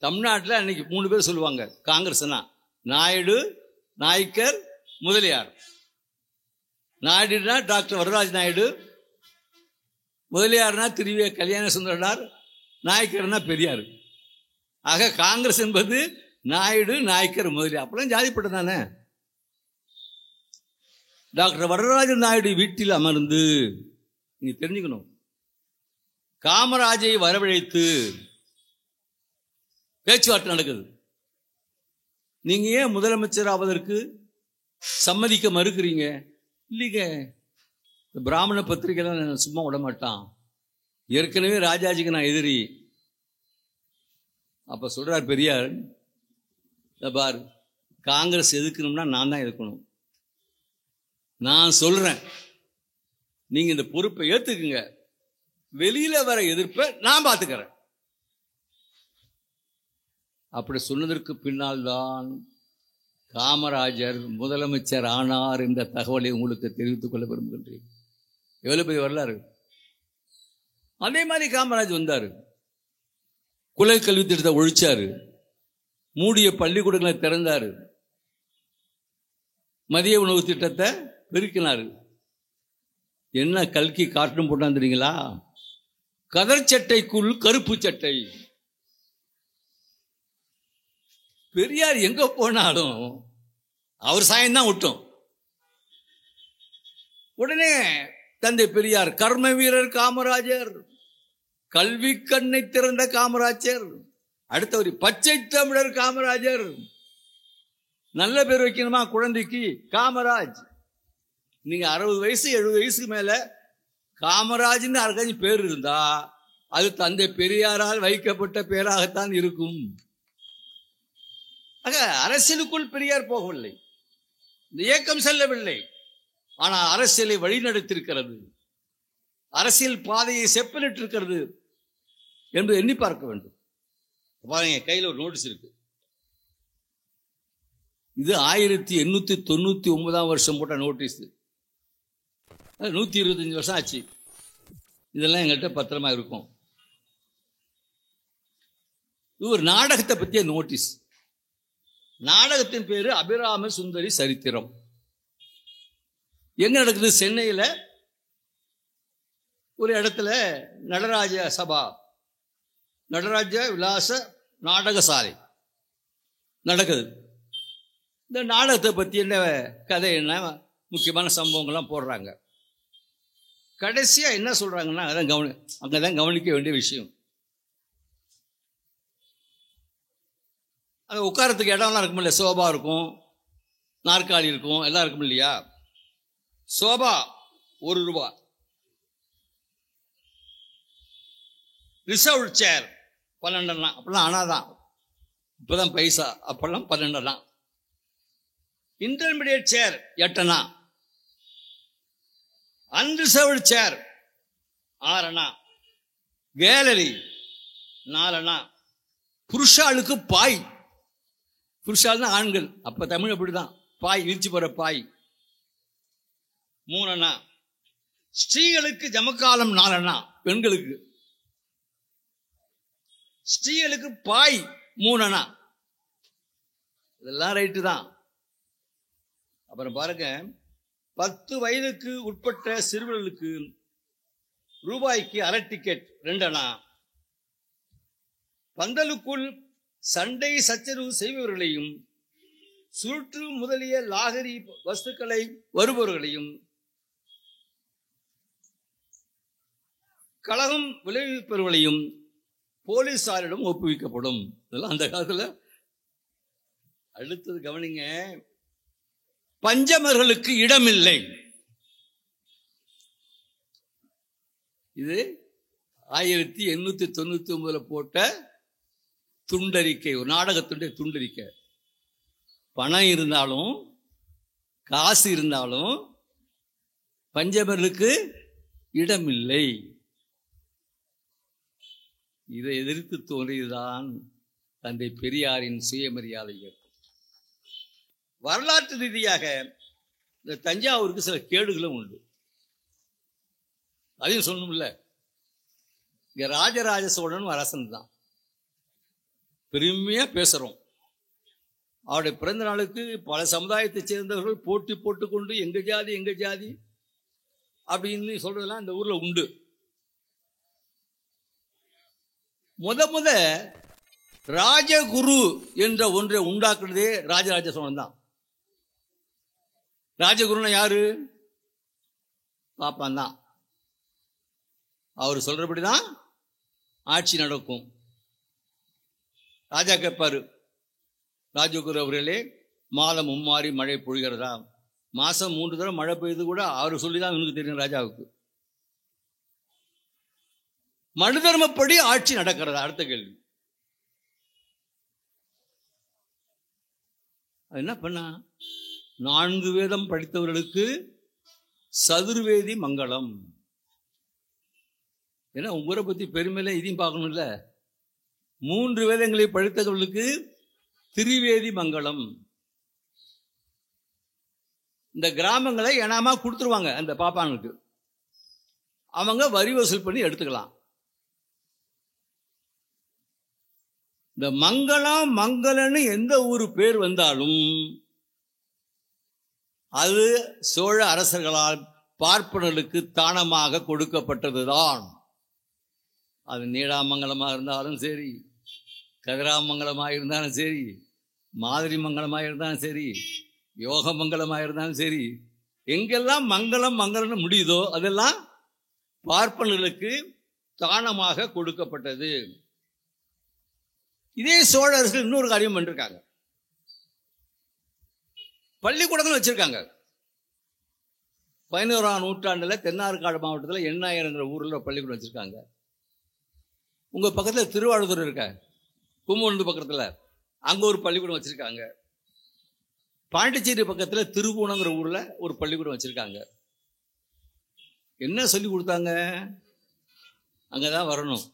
தமிழ்நாட்டில் அன்னைக்கு 3 பேர் சொல்லுவாங்க காங்கிரஸ்னா: நாயுடு, நாய்க்கர், முதலியார். நாயுடுனா டாக்டர் வரதராஜ நாயுடு, முதலியார்னா திருவே கல்யாண சுந்தரனார், நாய்க்கர்னா பெரியார். ஆக காங்கிரஸ் என்பது நாயுடு, நாய்க்கர், முதலியார். அப்பெல்லாம் ஜாதிப்பட்டம் தானே. டாக்டர் வரதராஜன் நாயுடு வீட்டில் அமர்ந்து, நீங்க தெரிஞ்சுக்கணும், காமராஜை வரவழைத்து பேச்சுவார்த்தை நடக்குது. நீங்க ஏன் முதலமைச்சர் ஆவதற்கு சம்மதிக்க மறுக்கிறீங்க? இல்லைங்க, பிராமண பத்திரிகைலாம் நான் சும்மா விட மாட்டான், ஏற்கனவே ராஜாஜிக்கு நான் எதிரி. அப்ப சொல்றார் பெரியார், பார், காங்கிரஸ் எதுக்கணும்னா நான் தான் எதுக்கணும். நான் சொல்றேன், நீங்க இந்த பொறுப்பை ஏத்துக்குங்க, வெளியில வர எதிர்ப்பை நான் பார்த்துக்கிறேன். அப்படி சொன்னதற்கு பின்னால் தான் காமராஜர் முதலமைச்சர் ஆனார் என்ற தகவலை உங்களுக்கு தெரிவித்துக் கொள்ள விரும்புகின்றேன். எவ்வளவு பெரிய வரலாறு. அதே மாதிரி காமராஜ் வந்தார், குலக்கல்வி திட்டத்தை ஒழிச்சாரு, மூடிய பள்ளிக்கூடங்களை திறந்தாரு, மதிய உணவு திட்டத்தை பெருக்கினாரு. என்ன கல்கி காட்டும் போட்டான் தெரியுங்களா? கதர் சட்டைக்குள் கருப்பு சட்டை. பெரியார் எங்க போனாலும் அவர் சாயம்தான் விட்டோம். உடனே தந்தை பெரியார், கர்ம வீரர் காமராஜர், கல்வி கண்ணை திறந்த காமராஜர், அடுத்தவர் பச்சை தமிழர் காமராஜர். நல்ல பேர் வைக்கணுமா குழந்தைக்கு? காமராஜ். நீங்க 60 வயசு 70 வயசுக்கு மேல காமராஜ்னு யாருக்காச்சும் பேர் இருந்தா அது தந்தை பெரியாரால் வைக்கப்பட்ட பேராகத்தான் இருக்கும். ஆக அரசியலுக்குள் பெரியார் போகவில்லை, இந்த இயக்கம் செல்லவில்லை. ஆனால் அரசியலை வழிநடத்திருக்கிறது, அரசியல் பாதையை செப்பனிட்டிருக்கிறது என்று எண்ணி பார்க்க வேண்டும். பாருங்க, கையில் ஒரு நோட்டீஸ் இருக்கு. இது 1899 வருஷம் போட்ட நோட்டீஸ். 125 வருஷம் ஆச்சு. இதெல்லாம் எங்கள்கிட்ட பத்திரமா இருக்கும். இது ஒரு நாடகத்தை பற்றிய நோட்டீஸ். நாடகத்தின் பேரு அபிராம சுந்தரி சரித்திரம். எங்க நடக்குது? சென்னையில் ஒரு இடத்துல நடராஜ சபா, நடராஜ விலாச நாடகசாலை நடக்குது. இந்த நாடகத்தை பற்றி என்ன கதை, என்ன முக்கியமான சம்பவங்கள்லாம் போடுறாங்க. கடைசியாக என்ன சொல்கிறாங்கன்னா அங்கதான் கவனிக்க வேண்டிய விஷயம். அங்கே உட்காரத்துக்கு இடம்லாம் இருக்கும் இல்லையா? சோபா இருக்கும், நாற்காலி இருக்கும், எல்லாம் இருக்கும் இல்லையா? சோபா ₹1, ரிசர்வ் சேர் 12 அண்ணா. அப்பெல்லாம் அண்ணாதான், இப்போதான் பைசா. அப்பெல்லாம் 12 அண்ணா. இன்டர்மீடியட் சேர் 8 அண்ணா. அன்ரிசர்வ்டு சேர் 6 அண்ணா. கேலரி 4 அண்ணா. புருஷாளுக்கு பாய், புருஷாள்னா ஆண்கள், அப்ப தமிழ் அப்படிதான், பாய், விரிச்சு போற பாய் 3 அண்ணா. ஸ்ரீகளுக்கு ஜமக்காலம் 4 அண்ணா. பெண்களுக்கு ஸ்ரீகளுக்கு பாய் 3 அண்ணா. இதெல்லாம் ரைட்டு தான். அப்புறம் பாருங்க, 10 வயதுக்கு உட்பட்ட சிறுவர்களுக்கு ரூபாய்க்கு அரை டிக்கெட் 2 அண்ணா. பந்தலுக்குள் சண்டை சச்சரவு செய்பவர்களையும் சுருட்டு முதலிய லாகரி வஸ்துக்களை வருபவர்களையும் கலகம் விளைவிப்பவர்களையும் போலீசாரிடம் ஒப்புவிக்கப்படும். இதெல்லாம் அந்த காலத்துல. அடுத்தது கவனிங்க, பஞ்சமர்களுக்கு இடமில்லை. இது 1899 போட்ட துண்டறிக்கை, ஒரு நாடகத்துடைய துண்டறிக்கை. பணம் இருந்தாலும் காசு இருந்தாலும் பஞ்சமர்களுக்கு இடமில்லை. இதை எதிர்த்து தோன்றியதுதான் தந்தை பெரியாரின் சுயமரியாதை இயக்கம். வரலாற்று ரீதியாக இந்த தஞ்சாவூருக்கு சில கேடுகளும் உண்டு, அதையும் சொல்லணும்ல. இங்க ராஜராஜ சோழன் அரசன் தான், பெருமையா பேசுறோம். அவருடைய பிறந்த நாளுக்கு பல சமுதாயத்தை சேர்ந்தவர்கள் போட்டி போட்டுக்கொண்டு எங்க ஜாதி எங்க ஜாதி அப்படின்னு சொல்றதெல்லாம் இந்த ஊர்ல உண்டு. முத ராஜகுரு என்ற ஒன்றை உண்டாக்குறதே ராஜராஜ சோழன் தான். ராஜகுருன்னா யாரு? பாப்பான் தான். அவர் சொல்றபடிதான் ஆட்சி நடக்கும். ராஜா கேட்பாரு, ராஜகுரு அவர்களே, மாதம் மும்மாறி மழை பொழிகிறதா? மாசம் 3 தடவை மழை பெய்யுது கூட அவர் சொல்லிதான் இவனுக்கு தெரியும் ராஜாவுக்கு. மனு தர்மப்படி ஆட்சி நடக்கிறதா? அடுத்த கேள்வி. என்ன பண்ணா? 4 வேதம் படித்தவர்களுக்கு சதுர்வேதி மங்களம். ஏன்னா உங்களை பத்தி பெருமையில இதையும் பார்க்கணும்ல. 3 வேதங்களை படித்தவர்களுக்கு திரிவேதி மங்களம். இந்த கிராமங்களை இனாமா கொடுத்துருவாங்க அந்த பாப்பானுக்கு, அவங்க வரி வசூல் பண்ணி எடுத்துக்கலாம். இந்த மங்களம் மங்களன்னு எந்த ஊரு பேர் வந்தாலும் அது சோழ அரசர்களால் பார்ப்பனர்களுக்கு தானமாக கொடுக்கப்பட்டதுதான். அது நீடாமங்கலமாக இருந்தாலும் சரி, கதிராமங்கலமாக இருந்தாலும் சரி, மாதிரி மங்கலமாக இருந்தாலும் சரி, யோக மங்கலமாக இருந்தாலும் சரி, எங்கெல்லாம் மங்களம் மங்களம்னு முடியுதோ அதெல்லாம் பார்ப்பனர்களுக்கு தானமாக கொடுக்கப்பட்டது. இதே சோழர்கள் இன்னொரு காரியம் பண்ணிருக்காங்க. பள்ளிக்கூடங்கள் வச்சிருக்காங்க. 11ஆம் நூற்றாண்டில் தென்னார்காடு மாவட்டத்தில் எண்ணாயிரங்கிற ஊரில் பள்ளிக்கூடம் வச்சிருக்காங்க. உங்க பக்கத்தில் திருவாரூர் இருக்க, கும்பகோணம் பக்கத்தில் அங்கே ஒரு பள்ளிக்கூடம் வச்சிருக்காங்க. பாண்டிச்சேரி பக்கத்தில் திருபுவனங்கிற ஊரில் ஒரு பள்ளிக்கூடம் வச்சிருக்காங்க. என்ன சொல்லி கொடுத்தாங்க? அங்கதான் வரணும்.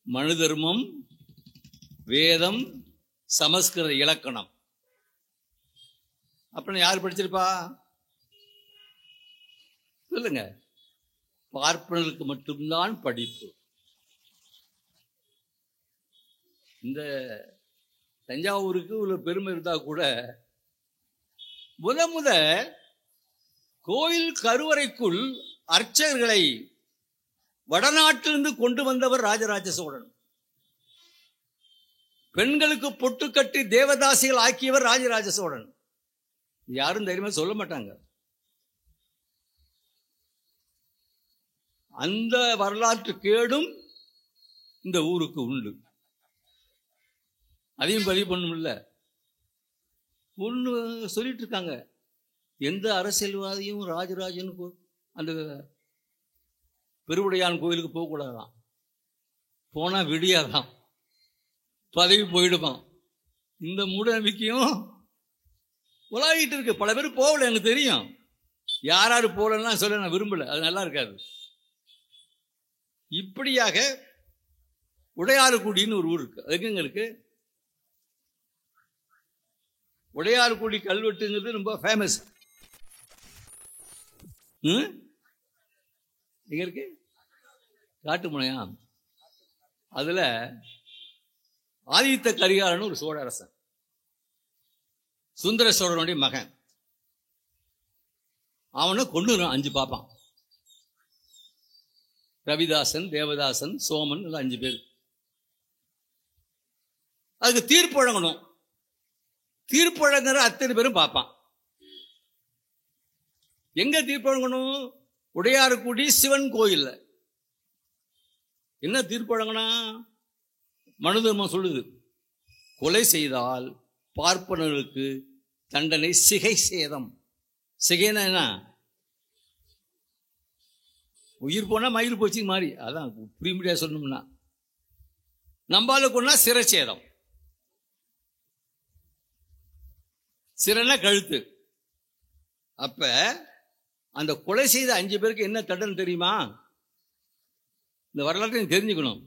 மனு தர்மம், வேதம், சமஸ்கிருத இலக்கணம். அப்புறம் யார் படிச்சிருப்பா சொல்லுங்க? பார்ப்பனர்களுக்கு மட்டும்தான் படிப்பு. இந்த தஞ்சாவூருக்கு ஒரு பெருமை இருந்தா கூட முத கோயில் கருவறைக்குள் அர்ச்சகர்களை வடநாட்டிலிருந்து கொண்டு வந்தவர் ராஜராஜ சோழன். பெண்களுக்கு பொட்டு கட்டி தேவதாசிகள் ஆக்கியவர் ராஜராஜ சோழன். யாரும் தைரியமா சொல்ல மாட்டாங்க. அந்த வரலாற்று கேடும் இந்த ஊருக்கு உண்டு. அதையும் பதிவு பண்ணும்ல. ஒன்று சொல்லிட்டு இருக்காங்க, எந்த அரசியல்வாதியும் ராஜராஜன் அந்த பெருவுடையான் கோயிலுக்கு போகக்கூடாதான், போனா விடியாதான், பதவி போயிடுவான். இந்த மூட நம்பிக்கையும் உலாகிட்டு இருக்கு. பல பேர் போகல, எனக்கு தெரியும். யார் யார் போகலன்னா சொல்ல நான் விரும்பல, அது நல்லா இருக்காது. இப்படியாக உடையாறுக்குடின்னு ஒரு ஊர் இருக்கு. அதுக்கு எங்க இருக்கு? உடையாறுக்குடி கல்வெட்டுங்கிறது ரொம்ப ஃபேமஸ். எங்க இருக்கு? காட்டுமனையா. அதுல ஆதித்த கரிகாலன் ஒரு சோழ அரசன், சுந்தர சோழனுடைய மகன். அவனை கொண்டு 5 பாப்பான். ரவிதாசன், தேவதாசன், சோமன், 5 பேர். அதுக்கு தீர்ப்பு வழங்கணும். தீர்ப்பு வழங்குற அத்தனை பேரும் பார்ப்பான். எங்க தீர்ப்பு வழங்கணும்? உடையாறுக்குடி சிவன் கோயில். என்ன தீர்ப்பு வழங்கணும்? மனு தர்மம் சொல்லுது, கொலை செய்தால் பார்ப்பனர்களுக்கு தண்டனை சிகை சேதம். சிகைனா என்ன? உயிர் போனா மயிர் போச்சு மாறி, அதான் புரியும்படியா சொல்லணும்னா. நம்பால கொண்டா சிரச்சேதம். சிறனா கழுத்து. அப்ப அந்த கொலை செய்த 5 பேருக்கு என்ன தண்டனை தெரியுமா? இந்த வரலாற்றை தெரிஞ்சுக்கணும்.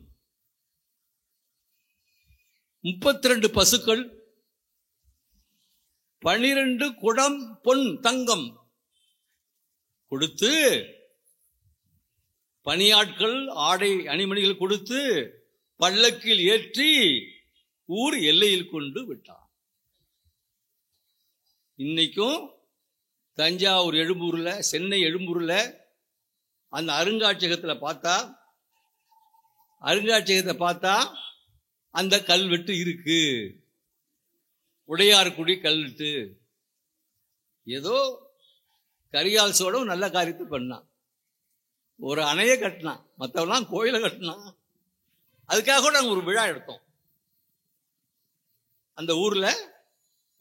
32 பசுக்கள், 12 குடம் பொன் தங்கம் கொடுத்து, பணியாட்கள் ஆடை அணிமணிகள் கொடுத்து, பல்லக்கில் ஏற்றி ஊர் எல்லையில் கொண்டு விட்டார். இன்னைக்கும் தஞ்சாவூர் எழும்பூர்ல, சென்னை எழும்பூர்ல அந்த அருங்காட்சியகத்தை பார்த்தா அந்த கல்வெட்டு இருக்கு. உடையாறுக்குடி கல்வெட்டு. ஏதோ கரிகால் சோழன் நல்ல காரியத்தை பண்ணான். ஒரு அணையை கட்டினான், மற்றவெல்லாம் கோயிலை கட்டினான். அதுக்காக கூட நாங்கள் ஒரு விழா எடுத்தோம். அந்த ஊர்ல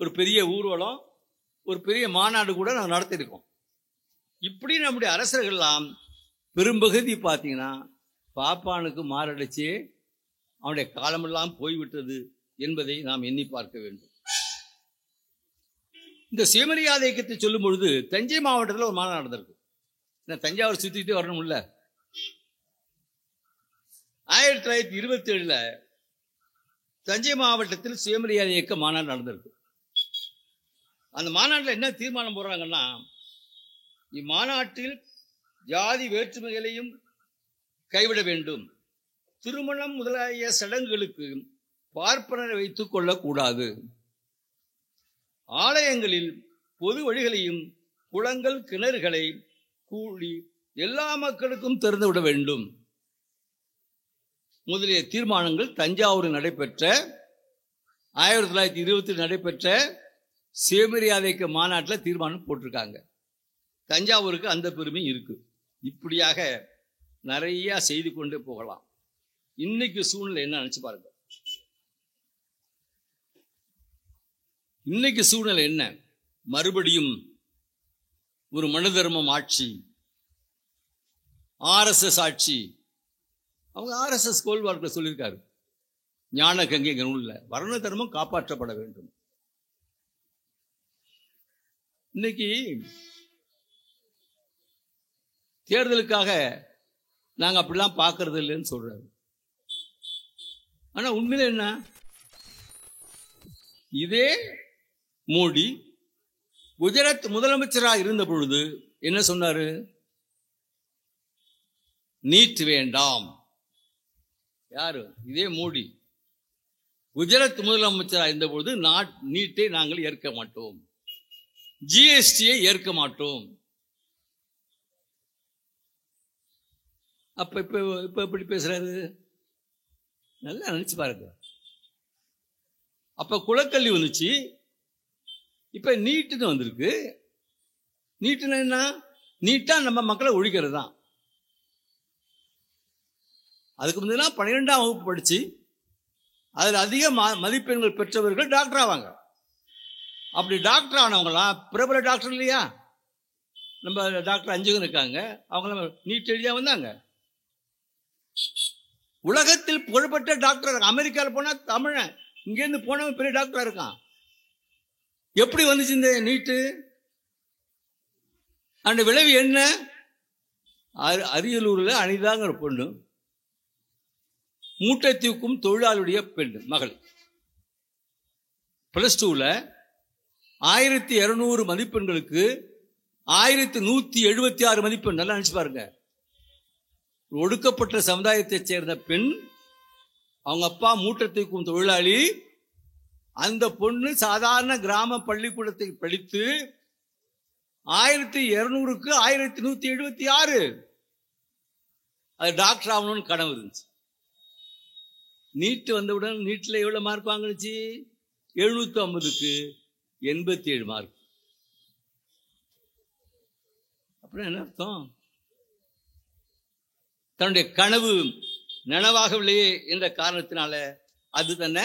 ஒரு பெரிய ஊர்வலம், ஒரு பெரிய மாநாடு கூட நாங்கள் நடத்திருக்கோம். இப்படி நம்முடைய அரசர்கள்லாம் பெரும்பகுதி பார்த்தீங்கன்னா பாப்பானுக்கு மாரடைச்சு அவனுடைய காலமெல்லாம் போய்விட்டது என்பதை நாம் எண்ணி பார்க்க வேண்டும். இந்த சுயமரியாதை இயக்கத்தை சொல்லும் பொழுது தஞ்சை மாவட்டத்தில் ஒரு மாநாடு நடந்திருக்கு. தஞ்சாவூர் சுத்திட்டு வரணும்ல. 1927 தஞ்சை மாவட்டத்தில் சுயமரியாதை இயக்க மாநாடு நடந்திருக்கு. அந்த மாநாட்டில் என்ன தீர்மானம் போடுறாங்கன்னா, இம்மாநாட்டில் ஜாதி வேற்றுமைகளையும் கைவிட வேண்டும், திருமணம் முதலாகிய சடங்குகளுக்கு பார்ப்பனரை வைத்துக் கொள்ளக்கூடாது, ஆலயங்களில் பொது வழிகளையும் குளங்கள் கிணறுகளை கூடி எல்லா மக்களுக்கும் திறந்துவிட வேண்டும் முதலிய தீர்மானங்கள் தஞ்சாவூரில் நடைபெற்ற 1920 நடைபெற்ற சுயமரியாதைக்கு மாநாட்டில் தீர்மானம் போட்டிருக்காங்க. தஞ்சாவூருக்கு அந்த பெருமை இருக்கு. இப்படியாக நிறைய செய்து கொண்டே போகலாம். இன்னைக்கு சூழ்நிலை என்ன நினைச்சு பாருங்க. இன்னைக்கு சூழ்நிலை என்ன? மறுபடியும் ஒரு மனு தர்மம் ஆட்சி, RSS ஆட்சி. அவங்க RSS கோல்வார்க்கில் சொல்லியிருக்காரு, ஞான கங்கை நூல்ல வர்ண தர்மம் காப்பாற்றப்பட வேண்டும். இன்னைக்கு தேர்தலுக்காக நாங்கள் அப்படிலாம் பார்க்கறது இல்லைன்னு சொல்றாரு. ஆனா உண்மையில என்ன? இதே மோடி குஜராத் முதலமைச்சராக இருந்த பொழுது என்ன சொன்னாரு? நீட் வேண்டாம். யாரு? இதே மோடி குஜராத் முதலமைச்சராக இருந்த பொழுது நீட்டை நாங்கள் ஏற்க மாட்டோம், GSTயை ஏற்க மாட்டோம். அப்ப இப்ப எப்படி பேசுறாரு? நல்லா நினைச்சு பாருங்க. அப்ப குலக்கல்வி வந்துச்சு, இப்ப நீட்டுன்னு வந்திருக்கு. நீட்டுன்னா என்ன? நீட்டா நம்ம மக்களை ஒழிக்கிறது தான். அதுக்கு முன்னாடி 12ஆம் வகுப்பு படிச்சு அதில் அதிக மதிப்பெண்கள் பெற்றவர்கள் டாக்டர் ஆவாங்க. அப்படி டாக்டர் ஆனவங்களாம் பிரபல டாக்டர் இல்லையா? நம்ம டாக்டர் அஞ்சுகன் இருக்காங்க, அவங்களாம் நீட் எழுதியா வந்தாங்க. உலகத்தில் புகழ்பெற்ற டாக்டர். அமெரிக்காவில் போனா தமிழன், இங்கேருந்து போனவன் பெரிய டாக்டரா இருக்கான். எப்படி வந்துச்சு இந்த நீட்டு? அந்த விளைவு என்ன? அரியலூர்ல அனிதாங்கிற பொண்ணு, மூட்டை தூக்கும் தொழிலாளுடைய பெண் மகள், +2ல 1200 மதிப்பெண்களுக்கு 1176 மதிப்பெண். நல்லா நினைச்சு பாருங்க. ஒடுக்கப்பட்ட சமுதாயத்தைச் சேர்ந்த பெண், அவங்க அப்பா மூட்டை தூக்கும் தொழிலாளி. அந்த பொண்ணு சாதாரண கிராம பள்ளிக்கூடத்தை படித்து 1200க்கு 1176 அது டாக்டர் ஆகணும்னு கனவு இருந்துச்சு. நீட் வந்தவுடன் நீட்ல எவ்வளவு மார்க் வாங்கினுச்சு? 750க்கு 87 மார்க். அப்புறம் என்ன அர்த்தம்? தன்னுடைய கனவு நனவாகவில்லையே என்ற காரணத்தினால அது தன்னை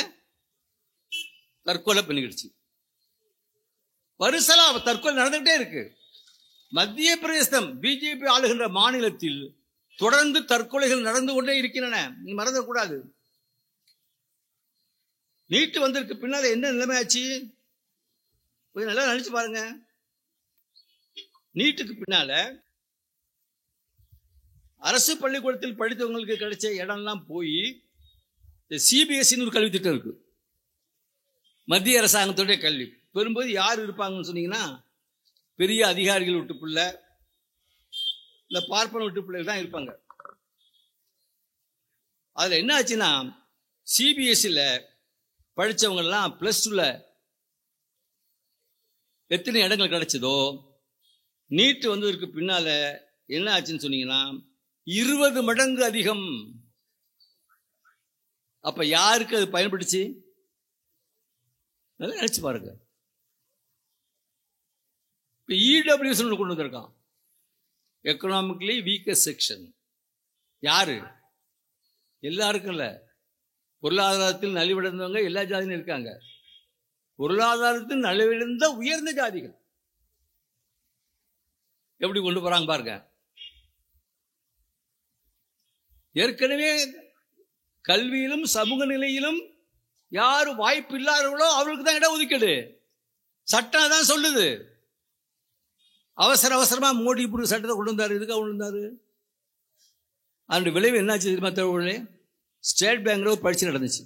தற்கொலை பண்ணிக்கிடுச்சு. வருசலா தற்கொலை நடந்துகிட்டே இருக்கு. மத்திய பிரதேசம் பிஜேபி ஆளுகின்ற மாநிலத்தில் தொடர்ந்து தற்கொலைகள் நடந்து கொண்டே இருக்கின்றன. நீ மறந்துடக்கூடாது. நீட்டு வந்திருக்கு பின்னால என்ன நிலைமை ஆச்சு? கொஞ்சம் நல்லா நினைச்சு பாருங்க. நீட்டுக்கு பின்னால அரசு பள்ளிக்கூடத்தில் படித்தவங்களுக்கு கிடைச்ச இடம்லாம் போய் CBSE ஒரு கல்வி திட்டம் இருக்கு, மத்திய அரசாங்கத்துடைய கல்வி. பெரும்போது யார் இருப்பாங்கன்னு சொன்னீங்கன்னா, பெரிய அதிகாரிகள் விட்டு பிள்ளை, இந்த பார்ப்பன விட்டு பிள்ளைகள் தான் இருப்பாங்க. அதுல என்ன ஆச்சுன்னா, CBSEல படிச்சவங்கெல்லாம் +2ல எத்தனை இடங்கள் கிடைச்சதோ, நீட் வந்ததற்கு பின்னால என்ன ஆச்சுன்னு சொன்னீங்கன்னா 20 மடங்கு அதிகம். அப்ப யாருக்கு அது பயன்படுச்சு? நல்லா நினைச்சு பாருங்க. இப்ப EWS கொண்டு வந்திருக்கான், எக்கனாமிக்கலி வீக்கஸ்ட் செக்ஷன். யாரு? எல்லாருக்கும் இல்ல, பொருளாதாரத்தில் நலிவடைந்தவங்க எல்லா ஜாதியும் இருக்காங்க. பொருளாதாரத்தில் நலிவடைந்த உயர்ந்த ஜாதிகள் எப்படி கொண்டு போறாங்க பாருங்க. ஏற்கனவே கல்வியிலும் சமூக நிலையிலும் யாரு வாய்ப்பு இல்லாதவர்களோ அவர்களுக்கு தான் இடம் ஒதுக்கீடு. சட்டம் தான் சொல்லுது. அவசரமா மோடி இப்படி சட்டத்தை கொண்டு வந்தாரு. எதுக்காக கொண்டு வந்தாரு? அதனுடைய விளைவு என்னாச்சு தெரியுமா? தோழர்களே, ஸ்டேட் பேங்க்ல ஒரு பரீட்சை நடந்துச்சு.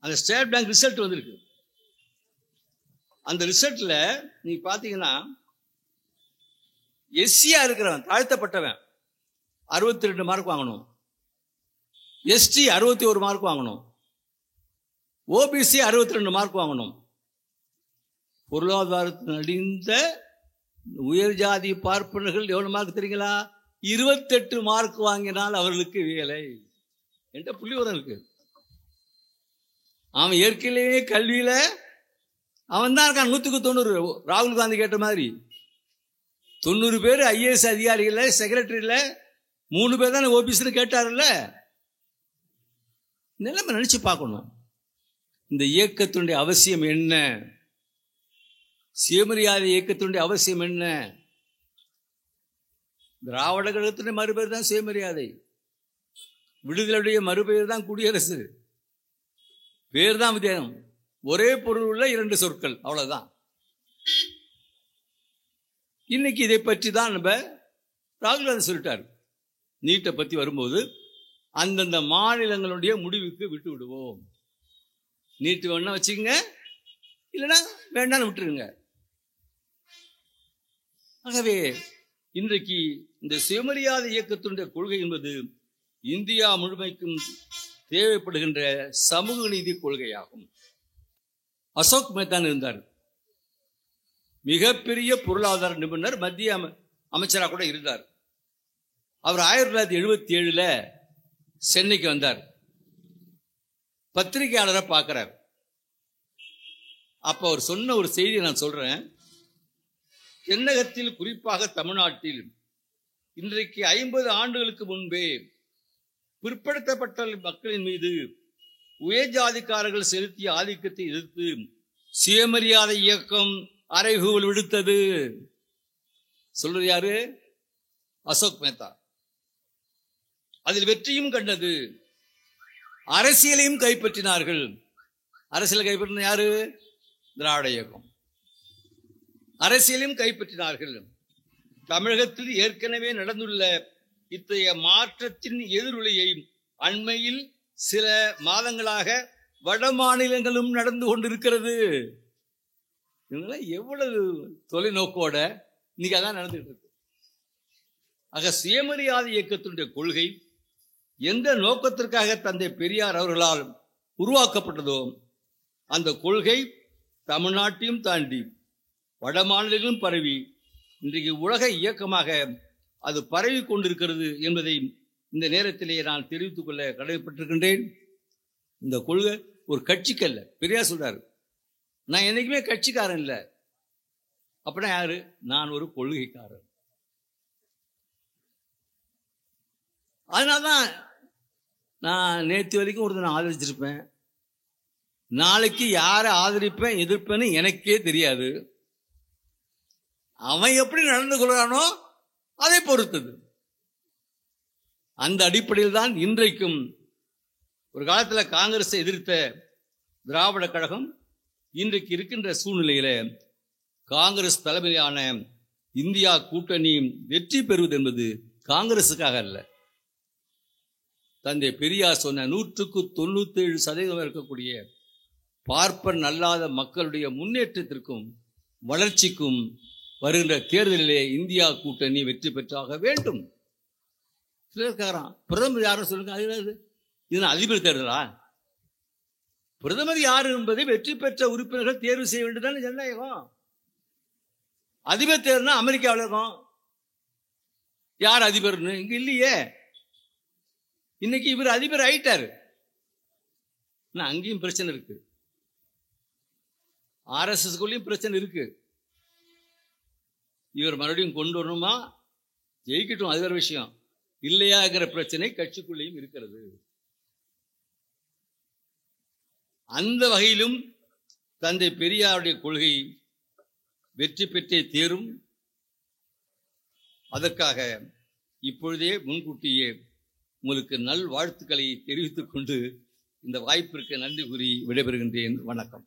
அந்த ஸ்டேட் பேங்க் ரிசல்ட் வந்திருக்கு. அந்த ரிசல்ட்ல நீங்க பாத்தீங்கன்னா, SCயா இருக்கிறவன், தாழ்த்தப்பட்டவன் 62 மார்க் வாங்கணும், ST 61 மார்க் வாங்கணும், OBC 62 மார்க் வாங்கணும். பொருளாதாரத்தில் அடிந்த உயர் ஜாதி பார்ப்பனர்கள் எவ்வளவு மார்க் தெரியுங்களா? 28 மார்க் வாங்கினால் அவர்களுக்கு வேலை என்ற புள்ளிவரம் இருக்கு. அவன் ஏற்கனவே கல்வியில அவன் தான் இருக்கான் 190. ராகுல் காந்தி கேட்ட மாதிரி 90 பேர் IAS அதிகாரிகள், செக்ரட்டரியில் 3 பேர் தானே ஓபிஎஸ்ன்னு கேட்டார்ல. நிலைமை நினைச்சு பார்க்கணும். இந்த இயக்கத்தினுடைய அவசியம் என்ன? சுயமரியாதை இயக்கத்தினுடைய அவசியம் என்ன? திராவிட கழகத்தினுடைய மறுபெயர் தான் சுயமரியாதை. விடுதலையுடைய மறுபெயர் தான் குடியரசு. பேர் தான் வித்தியாசம். ஒரே பொருள் உள்ள 2 சொற்கள், அவ்வளவுதான். இன்னைக்கு இதை பற்றி தான் நம்ம ராகுல் காந்தி சொல்லிட்டார். நீட்டை பற்றி வரும்போது அந்தந்த மாநிலங்களுடைய முடிவுக்கு விட்டு விடுவோம். நீட்டு வேணா வச்சுக்கங்க, இல்லைன்னா வேண்டான்னு விட்டுருங்க. ஆகவே இன்றைக்கு இந்த சுயமரியாதை இயக்கத்தினுடைய கொள்கை என்பது இந்தியா முழுமைக்கும் தேவைப்படுகின்ற சமூக நீதி கொள்கையாகும். அசோக் மேத்தான் இருந்தார், மிகப்பெரிய பொருளாதார நிபுணர், மத்திய அமைச்சராக கூட இருந்தார். அவர் 1977 சென்னைக்கு வந்தார். பத்திரிகையாளரை பார்க்கிறார். அப்ப அவர் சொன்ன ஒரு செய்தியை நான் சொல்றேன். தென்னகத்தில், குறிப்பாக தமிழ்நாட்டில் இன்றைக்கு 50 ஆண்டுகளுக்கு முன்பே பிற்படுத்தப்பட்ட மக்களின் மீது உயர்ஜாதிக்காரர்கள் செலுத்திய ஆதிக்கத்தை எதிர்த்து சுயமரியாதை இயக்கம் அறைகூவல் விடுத்தது. சொல்றது யாரு? அசோக் மேத்தா. அதில் வெற்றியும் கண்டது. அரசியலையும் கைப்பற்றினார்கள். அரசியலை கைப்பற்றின யாரு? திராவிட இயக்கம். அரசியலையும் கைப்பற்றினார்கள். தமிழகத்தில் ஏற்கனவே நடந்துள்ள இத்தகைய மாற்றத்தின் எதிரொலியை அண்மையில் சில மாதங்களாக வட மாநிலங்களும் நடந்து கொண்டிருக்கிறது. இவங்களாம் எவ்வளவு தொலைநோக்கோட இன்னைக்கு அதான் நடந்துட்டு இருக்கு. ஆக சுயமரியாதை இயக்கத்தினுடைய கொள்கை எந்த நோக்கத்திற்காக தந்தை பெரியார் அவர்களால் உருவாக்கப்பட்டதோ அந்த கொள்கை தமிழ்நாட்டையும் தாண்டி வட மாநிலங்களும் பரவி இன்றைக்கு உலக இயக்கமாக அது பரவி கொண்டிருக்கிறது என்பதை இந்த நேரத்திலேயே நான் தெரிவித்துக் கொள்ள கடமைப்பட்டிருக்கின்றேன். இந்த கொள்கை ஒரு கட்சிக்கு அல்ல. பெரியார் சொல்றாரு, நான் என்னைக்குமே கட்சிக்காரன் இல்லை. அப்படின்னா யாரு? நான் ஒரு கொள்கைக்காரன். அதனால்தான் நான் நேற்று வரைக்கும் ஒருத்தனை ஆதரிச்சிருப்பேன். நாளைக்கு யாரை ஆதரிப்பேன் எதிர்ப்பேன்னு எனக்கே தெரியாது. அவன் எப்படி நடந்து கொள்றானோ அதை பொறுத்தது. அந்த அடிப்படையில் தான் இன்றைக்கும் ஒரு காலத்தில் காங்கிரஸை எதிர்த்த திராவிட கழகம் இன்றைக்கு இருக்கின்ற சூழ்நிலையில காங்கிரஸ் தலைமையிலான இந்தியா கூட்டணி வெற்றி பெறுவது என்பது காங்கிரசுக்காக அல்ல. தந்தை பெரியார் சொன்ன 197% இருக்கக்கூடிய பார்ப்பன் அல்லாத மக்களுடைய முன்னேற்றத்திற்கும் வளர்ச்சிக்கும் வருகின்ற தேர்தலிலே இந்தியா கூட்டணி வெற்றி பெற்றாக வேண்டும். பிரதமர் யாரும் சொல்லுங்க. இது அதிபர் தேர்தலா? பிரதமர் யாரு என்பதை வெற்றி பெற்ற உறுப்பினர்கள் தேர்வு செய்ய வேண்டியதான ஜனநாயகம். அதிபர் தேர்தல்னா அமெரிக்காவில் இருக்கும். யார் அதிபர்னு இங்க இல்லையே. இன்னைக்கு இவர் அதிபர் ஆயிட்டாரு. அங்கேயும் பிரச்சனை இருக்கு. RSS பிரச்சனை இருக்கு. இவர் மறுபடியும் கொண்டு வரணுமா? ஜெயிக்கட்டும், அது வேற விஷயம். இல்லையாங்கிற பிரச்சனை கட்சிக்குள்ளேயும் இருக்கிறது. அந்த வகையிலும் தந்தை பெரியாருடைய கொள்கை வெற்றி பெற்றே தேரும். அதற்காக இப்பொழுதே முன்கூட்டியே உங்களுக்கு நல் வாழ்த்துக்களை தெரிவித்துக் கொண்டு இந்த வாய்ப்பிற்கு நன்றி கூறி விடைபெறுகின்றேன். வணக்கம்.